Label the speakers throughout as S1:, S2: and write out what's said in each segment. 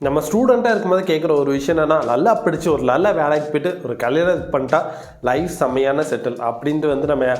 S1: நம்ம ஸ்டூடெண்ட்டாக இருக்கும்போது கேட்குற ஒரு விஷயம் என்னென்னா, நல்லா படித்து ஒரு நல்ல வேலைக்கு போய்ட்டு ஒரு கல்யாணம் பண்ணிட்டா லைஃப் செம்மையான செட்டில் அப்படின்ட்டு வந்து நம்ம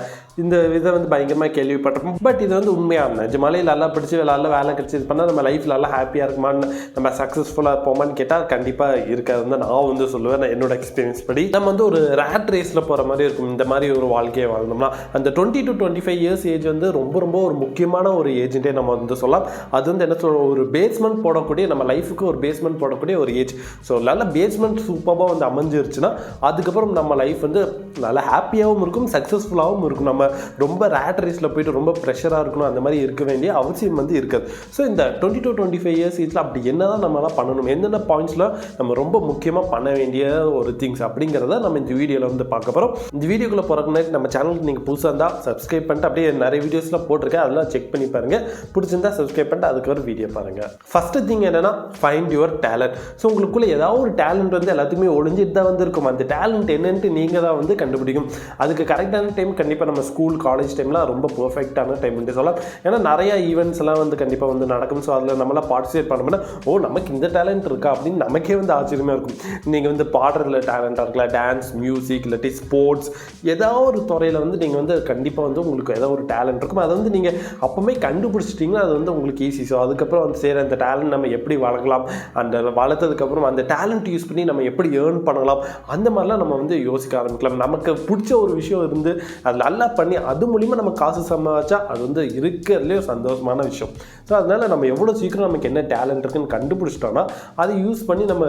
S1: இந்த இதை வந்து பயங்கரமாக கேள்விப்பட்டிருப்போம். பட் இது வந்து உண்மையான நிஜமாலே நல்லா படித்து நல்ல வேலை கிடச்சி இது பண்ணால் நம்ம லைஃப் நல்லா ஹாப்பியாக இருக்குமான்னு, நம்ம சக்ஸஸ்ஃபுல்லாக இருப்போமான்னு கேட்டால் கண்டிப்பாக இருக்காது வந்து நான் வந்து சொல்லுவேன். நான் என்னோட எக்ஸ்பீரியன்ஸ் படி நம்ம வந்து ஒரு ரேட் ரேஸில் போகிற மாதிரி இருக்கும். இந்த மாதிரி ஒரு வாழ்க்கையை வாழ்ந்தோம்னா அந்த 20 to 25 இயர்ஸ் ஏஜ் வந்து ரொம்ப ரொம்ப ஒரு முக்கியமான ஒரு ஏஜென்ட்டே நம்ம வந்து சொல்லலாம். அது வந்து என்ன சொல்கிறோம், ஒரு பேஸ்மெண்ட் போடக்கூடிய நம்ம லைஃபுக்கு ஒரு பேஸ்மெண்ட் போடக்கூடிய ஒரு ஏஜ். ஸோ நல்ல பேஸ்மெண்ட் சூப்பராக வந்து அமைஞ்சிருச்சுன்னா அதுக்கப்புறம் நம்ம லைஃப் வந்து நல்லா ஹாப்பியாகவும் இருக்கும், சக்ஸஸ்ஃபுல்லாகவும் இருக்கும். நம்ம ரொம்ப ரேட் ரேஸில் போய்ட்டு ரொம்ப ப்ரெஷராக இருக்கணும் அந்த மாதிரி இருக்க வேண்டிய அவசியம் வந்து இருக்காது. ஸோ இந்த 20 to 25 இயர்ஸ் ஏஜில் அப்படி என்ன தான் நம்மளாம் பண்ணணும், என்னென்ன பாயிண்ட்ஸில் நம்ம ரொம்ப முக்கியமாக பண்ண வேண்டிய ஒரு திங்ஸ் அப்படிங்கிறத நம்ம இந்த வீடியோவில் வந்து பார்க்க போகிறோம். இந்த வீடியோக்குள்ளே போகிறக்கு முன்னாடி நம்ம சேனலுக்கு நீங்கள் புதுசாக இருந்தால் சப்ஸ்கிரைப் பண்ணிட்டு அப்படியே நிறைய வீடியோஸ்லாம் போட்டிருக்கேன், அதெல்லாம் செக் பண்ணி பாருங்கள். பிடிச்சிருந்தா சப்ஸ்கிரைப் பண்ணிட்டு அதுக்கு ஒரு வீடியோ பாருங்கள். ஃபஸ்ட்டு திங் என்னென்னா, ஃபைண்ட் யுவர் டேலண்ட். ஸோ உங்களுக்குள்ளே ஏதாவது ஒரு டேலண்ட் வந்து எல்லாத்துக்குமே ஒளிஞ்சிட்டு தான் வந்து இருக்கும். அந்த டேலண்ட் என்னன்ட்டு நீங்கள் தான் வந்து கண்டுபிடிக்கும். அதுக்கு கரெக்டான டைம் கண்டிப்பாக நம்ம ஸ்கூல் காலேஜ் டைம்லாம் ரொம்ப பர்ஃபெக்டான டைம்னு சொல்லலாம். ஏன்னா நிறையா ஈவெண்ட்ஸ் எல்லாம் வந்து கண்டிப்பாக வந்து நடக்கும். ஸோ அதில் நம்மளாம் பார்ட்டிசிபேட் பண்ணோம்னா நமக்கு இந்த டேலண்ட் இருக்கா அப்படின்னு நமக்கே வந்து ஆச்சரியமாக இருக்கும். நீங்கள் வந்து பாடுறதுல டேலண்டாக இருக்கலாம், டான்ஸ், மியூசிக், இல்லாட்டி ஸ்போர்ட்ஸ், ஏதாவது ஒரு துறையில் வந்து நீங்கள் வந்து கண்டிப்பாக வந்து உங்களுக்கு ஏதாவது ஒரு டேலண்ட் இருக்கும். அதை வந்து நீங்கள் அப்போவே கண்டுபிடிச்சிட்டிங்கன்னா அது வந்து உங்களுக்கு ஈஸி. ஸோ அதுக்கப்புறம் வந்து சரி அந்த டேலண்ட் நம்ம எப்படி வளர்க்கலாம், அந்த வளர்த்ததுக்கப்புறம் அந்த டேலண்ட் யூஸ் பண்ணி நம்ம எப்படி ஏர்ன் பண்ணலாம், அந்த மாதிரிலாம் நம்ம வந்து யோசிக்க ஆரம்பிக்கலாம். நமக்கு பிடிச்ச ஒரு விஷயம் இருந்து அது நல்லா பண்ணி அது மூலிமா நம்ம காசு சம்பாதிச்சா அது வந்து இருக்கிறதுலே ஒரு சந்தோஷமான விஷயம். ஸோ அதனால் நம்ம எவ்வளோ சீக்கிரம் நமக்கு என்ன டேலண்ட் இருக்குன்னு கண்டுபிடிச்சிட்டோம்னா அதை யூஸ் பண்ணி நம்ம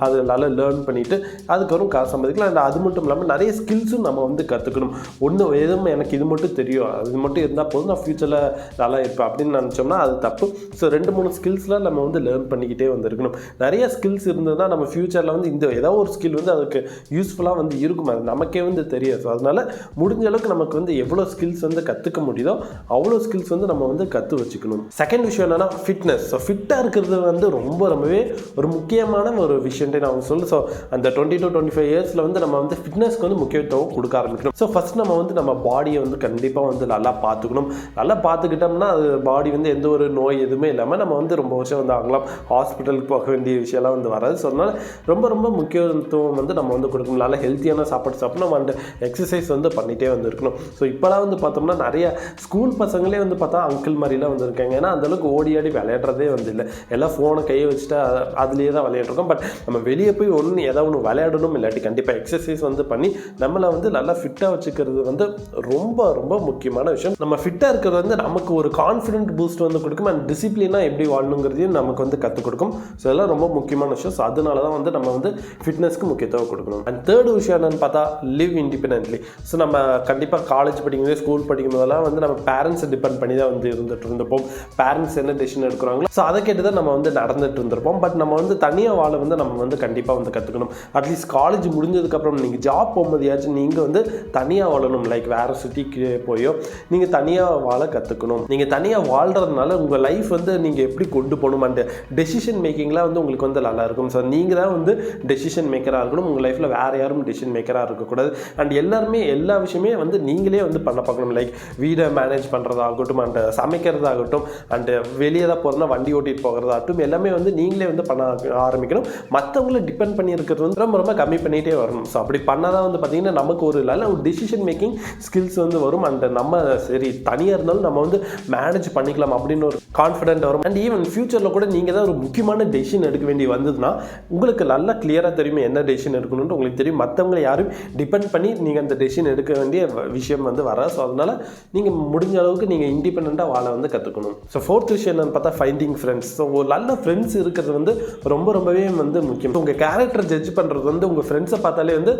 S1: அது நல்லா லேர்ன் பண்ணிவிட்டு அதுக்கப்புறம் காசு சம்பாதிக்கலாம். அண்ட் அது மட்டும் இல்லாமல் நிறைய ஸ்கில்ஸும் நம்ம வந்து கற்றுக்கணும். ஒன்று எதுவும் எனக்கு இது மட்டும் தெரியும், அது மட்டும் இருந்தால் போதும் நான் ஃப்யூச்சரில் நல்லா இருப்பேன் அப்படின்னு நினச்சோம்னா அது தப்பு. ஸோ 2-3 ஸ்கில்ஸ்லாம் நம்ம வந்து லேர்ன் பண்ணிக்கிட்டே வந்துருக்கணும். நிறைய ஸ்கில்ஸ் இருந்ததுன்னா நம்ம ஃப்யூச்சரில் வந்து இந்த ஏதாவது ஒரு ஸ்கில் வந்து அதுக்கு யூஸ்ஃபுல்லாக வந்து இருக்கும், அது நமக்கே வந்து தெரியாது. ஸோ அதனால் முடிஞ்ச அளவுக்கு நமக்கு வந்து எவ்வளோ ஸ்கில்ஸ் வந்து கற்றுக்க முடியுதோ அவ்வளோ ஸ்கில்ஸ் வந்து நம்ம வந்து கற்று வச்சுக்கணும். செகண்ட் விஷயம் என்னென்னா ஃபிட்னஸ். ஸோ ஃபிட்டாக இருக்கிறது வந்து ரொம்பவே ஒரு முக்கியமான ஒரு விஷயத்தை நான் சொல்லுவேன். ஸோ அந்த 20 to 25 இயர்ஸில் வந்து நம்ம வந்து ஃபிட்னஸ்க்கு வந்து முக்கியத்துவம் கொடுக்க ஆரம்பிக்கணும். ஸோ ஃபஸ்ட் நம்ம வந்து நம்ம பாடியை வந்து கண்டிப்பாக வந்து நல்லா பார்த்துக்கணும். நல்லா பார்த்துக்கிட்டோம்னா அது பாடி வந்து எந்த ஒரு நோய் எதுவுமே இல்லாமல் நம்ம வந்து ரொம்ப வருஷம் வந்து ஆகலாம், ஹாஸ்பிட்டலுக்கு போக வேண்டிய விஷயம்லாம் வந்து வராது. ஸோ அதனால் ரொம்ப முக்கியத்துவம் வந்து நம்ம வந்து கொடுக்கணும். நல்லா ஹெல்த்தியான சாப்பாடு சாப்பிடணும், அண்ட் எக்ஸசைஸ் வந்து பண்ணிகிட்டே வந்து இருக்கணும். ஸோ இப்போலாம் வந்து பார்த்தோம்னா நிறைய ஸ்கூல் பசங்களே வந்து பார்த்தா அங்கிள் மாதிரிலாம் வந்து இருக்காங்க. ஏன்னா அந்தளவுக்கு ஓடி ஆடி விளையாடுறதே வந்து இல்லை, எல்லாம் ஃபோனை கையை வச்சுட்டு அதுலேயே தான் விளையாடுறோம். பட் நம்ம வெளியே போய் ஏதாவது ஒன்று விளையாடணும், இல்லாட்டி கண்டிப்பாக எக்ஸசைஸ் வந்து பண்ணி நம்மளை வந்து நல்லா ஃபிட்டாக வச்சுக்கிறது வந்து ரொம்ப முக்கியமான விஷயம். நம்ம ஃபிட்டாக இருக்கிறது வந்து நமக்கு ஒரு கான்ஃபிடென்ட் பூஸ்ட் வந்து கொடுக்கும், அண்ட் டிசிப்ளினாக எப்படி வாழணுங்கிறதையும் நமக்கு வந்து கற்றுக் கொடுக்கும். ஸோ இதெல்லாம் ரொம்ப முக்கியமான விஷயம். ஸோ அதனால தான் வந்து நம்ம வந்து ஃபிட்னஸ்க்கு முக்கியத்துவம் கொடுக்கணும். அண்ட் தேர்ட் விஷயம் என்னென்னு பார்த்தா லிவ் இண்டிபெண்டன்ட்லி. ஸோ நம்ம கண்டிப்பாக காலேஜ் படிக்கும்போது, ஸ்கூல் படிக்கும்போதெல்லாம் வந்து நம்ம பேரண்ட்ஸை டிபெண்ட் பண்ணி தான் வந்து இருந்துட்டு இருந்திருப்போம். பேரண்ட்ஸ் என்ன டெசிஷன் எடுக்கிறாங்களோ ஸோ அதை கேட்டு தான் நம்ம வந்து நடந்துட்டு இருந்திருப்போம். பட் நம்ம வந்து தனியாக வாழ வந்து நம்ம வந்து கண்டிப்பாக வந்து கற்றுக்கணும். அட்லீஸ்ட் காலேஜ் முடிஞ்சதுக்கப்புறம் நீங்கள் ஜாப் போகும்போதையாச்சும் நீங்கள் வந்து தனியாக வாழணும். லைக் வேறு சிட்டிக்கு போயோ நீங்கள் தனியாக வாழ கற்றுக்கணும். நீங்கள் தனியாக வாழ்கிறதுனால உங்கள் லைஃப் வந்து நீங்கள் எப்படி கொண்டு போகணும், அண்ட் டெசிஷன் மேக்கிங்லாம் வந்து உங்களுக்கு வந்து நல்லா இருக்கும். ஸோ நீங்கள் தான் வந்து டெசிஷன் மேக்கராக இருக்கணும். உங்கள் லைஃப்பில் வேறு யாரும் டெசிஷன் மேக்கராக இருக்கக்கூடாது. அண்ட் எல்லாருமே எல்லா விஷயமே வந்து நீங்களே வந்து பண்ண பார்க்கணும். லைக் வீடை மேனேஜ் பண்ணுறதாகட்டும், அண்ட் சமைக்கிறதாகட்டும், அண்டு வெளியே தான் போகிறதுனா வண்டி ஓட்டிகிட்டு போகிறதாகட்டும், எல்லாமே வந்து நீங்களே வந்து பண்ண ஆரம்பிக்கணும். மற்றவங்கள டிபெண்ட் பண்ணி இருக்கிறது வந்து ரொம்ப கம்மி பண்ணிகிட்டே வரணும். ஸோ அப்படி பண்ணால் தான் வந்து பார்த்திங்கன்னா நமக்கு ஒரு நல்ல ஒரு டெசிஷன் மேக்கிங் ஸ்கில்ஸ் வந்து வரும். அண்ட் நம்ம சரி தனியாக இருந்தாலும் நம்ம வந்து மேனேஜ் பண்ணிக்கலாம் அப்படின்னு ஒரு கான்ஃபிடென்ட் வரும். அண்ட் ஈவன் ஃபியூச்சரில் கூட நீங்கள் தான் ஒரு முக்கியமான டெசிஷன் எடுக்க வேண்டி வந்ததுன்னா உங்களுக்கு நல்லா கிளியராக தெரியும் என்ன டெசிஷன் எடுக்கணும்னு உங்களுக்கு தெரியும். மற்றவங்களை யாரும் டிபெண்ட் பண்ணி நீங்கள் அந்த டெசிஷன் எடுக்க வேண்டிய விஷயம் வந்து வர. ஸோ அதனால் நீங்கள் முடிஞ்ச அளவுக்கு நீங்கள் இண்டிபெண்ட்டாக வாழ வந்து கற்றுக்கணும். ஸோ ஃபோர்த் விஷயம் என்னன்னு பார்த்தா ஃபைண்டிங் ஃப்ரெண்ட்ஸ். ஸோ ஒரு நல்ல ஃப்ரெண்ட்ஸ் இருக்கிறது வந்து ரொம்பவே வந்து முக்கியம். உங்கள் கேரக்டர் ஜட்ஜ் பண்ணுறது வந்து உங்கள் ஃப்ரெண்ட்ஸை பார்த்தாலே வந்து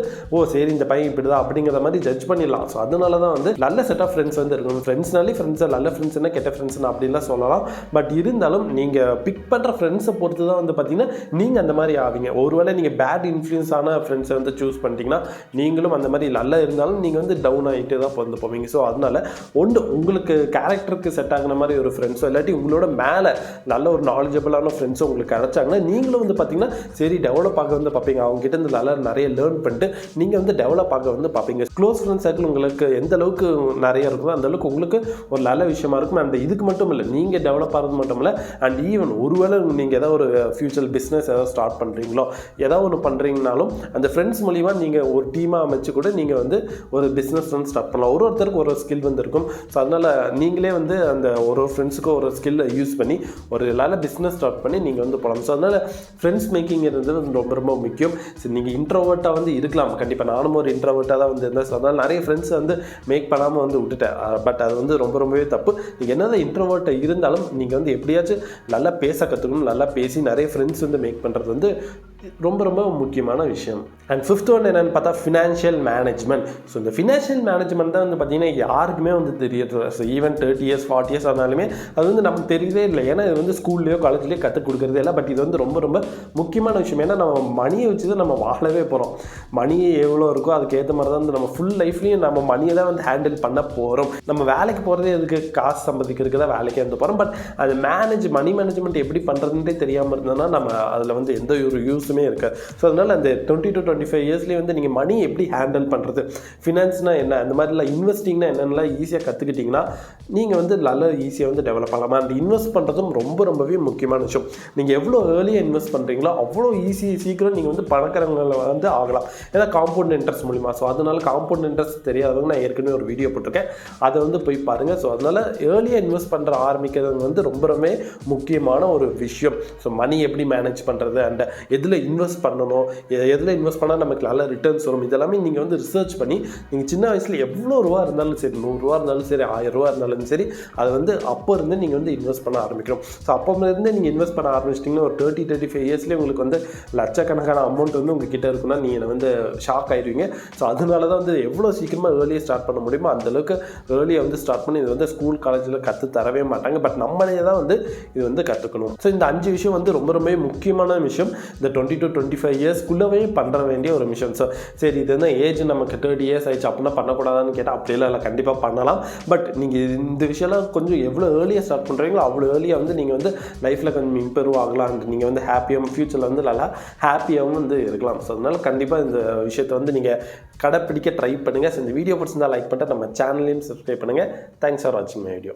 S1: சரி இந்த பையன் இப்படி தான் அப்படிங்கிற மாதிரி ஜட்ஜ் பண்ணிடலாம். ஸோ அதனால தான் வந்து நல்ல செட் ஆஃப் ஃப்ரெண்ட்ஸ் வந்து இருக்கணும். ஃப்ரெண்ட்ஸ்னாலே ஃப்ரெண்ட்ஸை நல்ல ஃப்ரெண்ட்ஸ்னா கெட்ட ஃப்ரெண்ட்ஸ்னா அப்படின்லாம் சொல்லலாம். பட் இருந்தாலும் நீங்கள் பிக் பண்ணுற ஃப்ரெண்ட்ஸை பொறுத்து தான் வந்து பார்த்தீங்கன்னா நீங்கள் அந்த மாதிரி ஆவீங்க. ஒருவேளை நீங்கள் பேட் இன்ஃப்ளூயன்ஸ் ஆன ஃப்ரெண்ட்ஸை வந்து சூஸ் பண்ணிட்டீங்கன்னா நீங்களும் அந்த மாதிரி நல்லா இருந்தாலும் நீங்கள் வந்து டவுன் ஆகிட்டு தான் வந்து போவீங்க. ஸோ அதனால உங்களுக்கு கேரக்டருக்கு செட் ஆகின மாதிரி ஒரு ஃப்ரெண்ட்ஸோ இல்லாட்டி உங்களோட மேலே நல்ல ஒரு நாலேஜபிளான ஃப்ரெண்ட்ஸோ உங்களுக்கு கிடைச்சாங்கன்னா நீங்களும் வந்து பார்த்தீங்கன்னா சரி டெவலப் ஆக வந்து பார்ப்பீங்க. அவங்ககிட்ட இருந்து நல்லா நிறைய லேர்ன் பண்ணிட்டு நீங்கள் வந்து டெவலப் ஆக வந்து பார்ப்பீங்க. க்ளோஸ் ஃப்ரெண்ட்ஸ் சர்க்கிள் உங்களுக்கு எந்த அளவுக்கு நிறைய இருக்குதோ அந்த அளவுக்கு உங்களுக்கு ஒரு நல்ல விஷயமா இருக்கும். அண்ட் இதுக்கு மட்டும் இல்லை, நீங்கள் டெவலப் ஆகிறது மட்டும் இல்லை, அண்ட் ஈவன் ஒருவேளை நீங்கள் ஏதாவது ஒரு ஃப்யூச்சர் பிஸ்னஸ் ஏதாவது ஸ்டார்ட் பண்ணுறீங்களோ ஏதாவது ஒன்று பண்ணுறீங்கனாலும் அந்த ஃப்ரெண்ட்ஸ் மூலிமா நீங்கள் ஒரு டீமாக அமைச்சு கூட நீங்கள் வந்து ஒரு பிஸ்னஸ் வந்து ஸ்டார்ட் பண்ணலாம். ஒருத்தருக்கு ஒரு ஸ்கில் வந்து இருக்கும். ஸோ அதனால் நீங்களே வந்து அந்த ஒரு ஃப்ரெண்ட்ஸுக்கும் ஒரு ஸ்கில்லை யூஸ் பண்ணி ஒரு நல்ல பிஸ்னஸ் ஸ்டார்ட் பண்ணி நீங்கள் வந்து போகலாம். ஸோ அதனால் ஃப்ரெண்ட்ஸ் மேக்கிங்கிறது வந்து ரொம்ப ரொம்ப முக்கியம். ஸோ நீங்கள் இன்ட்ரோவர்ட்டாக வந்து இருக்கலாம், கண்டிப்பாக நானும் ஒரு இன்ட்ரோவர்ட்டாக தான் வந்து இருந்தேன். ஸோ அதனால் நிறைய ஃப்ரெண்ட்ஸ் வந்து மேக் பண்ணாமல் வந்து விட்டுட்டேன். பட் அது வந்து ரொம்பவே தப்பு. நீங்கள் என்னதான் இன்ட்ரோவர்ட்டாக இருந்தாலும் நீங்கள் வந்து எப்படியாச்சும் நல்லா பேச கற்றுக்கணும். நல்லா பேசி நிறைய ஃப்ரெண்ட்ஸ் வந்து மேக் பண்ணுறது வந்து ரொம்ப ரொம்ப முக்கியமான விஷயம். அண்ட் ஃபிஃப்த் ஒன் என்னென்னு பார்த்தா ஃபினான்ஷியல் மேனேஜ்மெண்ட். ஸோ இந்த ஃபினான்ஷியல் மேனேஜ்மெண்ட் தான் வந்து பார்த்திங்கன்னா யாருக்குமே வந்து தெரியுது. ஸோ ஈவன் 30 years 40 years ஆனாலுமே அது வந்து நமக்கு தெரியவே இல்லை. ஏன்னா இது வந்து ஸ்கூல்லையோ காலேஜ்லேயோ கற்றுக் கொடுக்குறதே இல்லை. பட் இது வந்து ரொம்ப ரொம்ப முக்கியமான விஷயம். ஏன்னா நம்ம மணியை வச்சு தான் நம்ம வாழவே போகிறோம். மணி எவ்வளோ இருக்கோ அதுக்கேற்ற மாதிரி தான் வந்து நம்ம ஃபுல் லைஃப்லேயும் நம்ம மணியை தான் வந்து ஹேண்டில் பண்ண போகிறோம். நம்ம வேலைக்கு போகிறதே எதுக்கு, காசு சம்பாதிக்கிறதுக்கு தான் வேலைக்கே வந்து போகிறோம். பட் அது மணி மேனேஜ்மெண்ட் எப்படி பண்ணுறதுன்றே தெரியாமல் இருந்தோம்னா நம்ம அதில் வந்து எந்த ஒரு யூஸுமே இருக்காது. ஸோ அதனால் அந்த 20 to 25 இயர்ஸ்லேயே வந்து நீங்கள் மணி எப்படி ஹேண்டில் பண்ணுறது, ஃபினான்ஸ்னால் என்ன, அந்த மாதிரிலாம் இன்வெஸ்டிங்னா என்னென்னலாம் ஈஸியாக கற்றுக்கிட்டிங்கன்னா நீங்கள் வந்து நல்லா ஈஸியாக வந்து டெவலப் ஆகலாம். அந்த இன்வெஸ்ட் பண்ணுறதும் ரொம்பவே முக்கியமான விஷயம். நீங்கள் எவ்வளோ ஏர்லியாக இன்வெஸ்ட் பண்ணுறீங்களோ அவ்வளோ சீக்கிரம் நீங்கள் வந்து பணக்காரங்களை வந்து ஆகலாம். ஏன்னா காம்பவுண்ட் இன்ட்ரெஸ்ட் மூலிமா. ஸோ அதனால் காம்பவுண்ட் இன்ட்ரெஸ்ட் தெரியாதவங்க நான் ஏற்கனவே ஒரு வீடியோ போட்டிருக்கேன், அதை வந்து போய் பாருங்கள். ஸோ அதனால் ஏர்லியாக இன்வெஸ்ட் பண்ணுற ஆரம்பிக்கிறது வந்து ரொம்ப முக்கியமான ஒரு விஷயம். ஸோ மணி எப்படி மேனேஜ் பண்ணுறது அண்ட் எதில் இன்வெஸ்ட் பண்ணணும், எதில் இன்வெஸ்ட் பண்ணால் நமக்கு நல்ல ரிட்டர்ன்ஸ் வரும், இதெல்லாமே நீங்கள் வந்து ரிசர்ச் பண்ணி நீங்கள் சின்ன வயசில் எவ்வளோ ரூபா இருந்தாலும் சரி, 100 ரூபா இருந்தாலும் சரி, 1000 ரூபா இருந்தாலும் சரி, அதை வந்து அப்போ இருந்து நீங்கள் வந்து இன்வெஸ்ட் பண்ண ஆரம்பிக்கணும். ஸோ அப்போ இருந்து நீங்கள் இன்வெஸ்ட் பண்ண ஆரம்பிச்சிட்டிங்கன்னா ஒரு 30-35 இயர்ஸ்லேயே உங்களுக்கு வந்து லட்சக்கணக்கான அமௌண்ட் வந்து உங்கள் கிட்டே இருக்குன்னா நீங்கள் வந்து ஷாக் ஆயிடுவீங்க. ஸோ அதனால தான் வந்து எவ்வளோ சீக்கிரமாக ஏர்லியாக ஸ்டார்ட் பண்ண முடியுமோ அந்தளவுக்கு ஏர்லியாக வந்து ஸ்டார்ட் பண்ணி இது வந்து ஸ்கூல் காலேஜில் கற்று தரவே மாட்டாங்க. பட் நம்மளே தான் வந்து இது வந்து கற்றுக்கணும். ஸோ இந்த 5 விஷயம் வந்து ரொம்ப முக்கியமான விஷயம். இந்த 20 to 25 இயர்ஸ்க்குள்ளவே பண்ணுற வேண்டிய ஒரு விஷயம். ஸோ சரி இது வந்து ஏஜ் நமக்கு 30 years ஆயிடுச்சு அப்படின்னா பண்ணக்கூடாதான்னு கேட்டால் அப்படியெல்லாம் இல்லை, கண்டிப்பாக பண்ணலாம். பட் நீங்கள் இந்த விஷயம்லாம் கொஞ்சம் எவ்வளோ ஏர்லியாக ஸ்டார்ட் பண்ணுறீங்களோ அவ்வளோ ஏர்லியாக வந்து நீங்கள் வந்து லைஃப்பில் கொஞ்சம் இம்ப்ரூவ் ஆகலாம். நீங்கள் வந்து ஹாப்பியாகவும் ஃப்யூச்சரில் வந்து நல்லா ஹாப்பியாகவும் வந்து இருக்கலாம். ஸோ அதனால் கண்டிப்பாக இந்த விஷயத்தை வந்து நீங்கள் கடைப்பிடிக்க ட்ரை பண்ணுங்கள். ஸோ இந்த வீடியோ பிடிச்சிருந்தால் லைக் பண்ணிட்டு நம்ம சேனலையும் சப்ஸ்கிரைப் பண்ணுங்கள். தேங்க்ஸ் ஃபார் வாட்சிங் மை வீடியோ.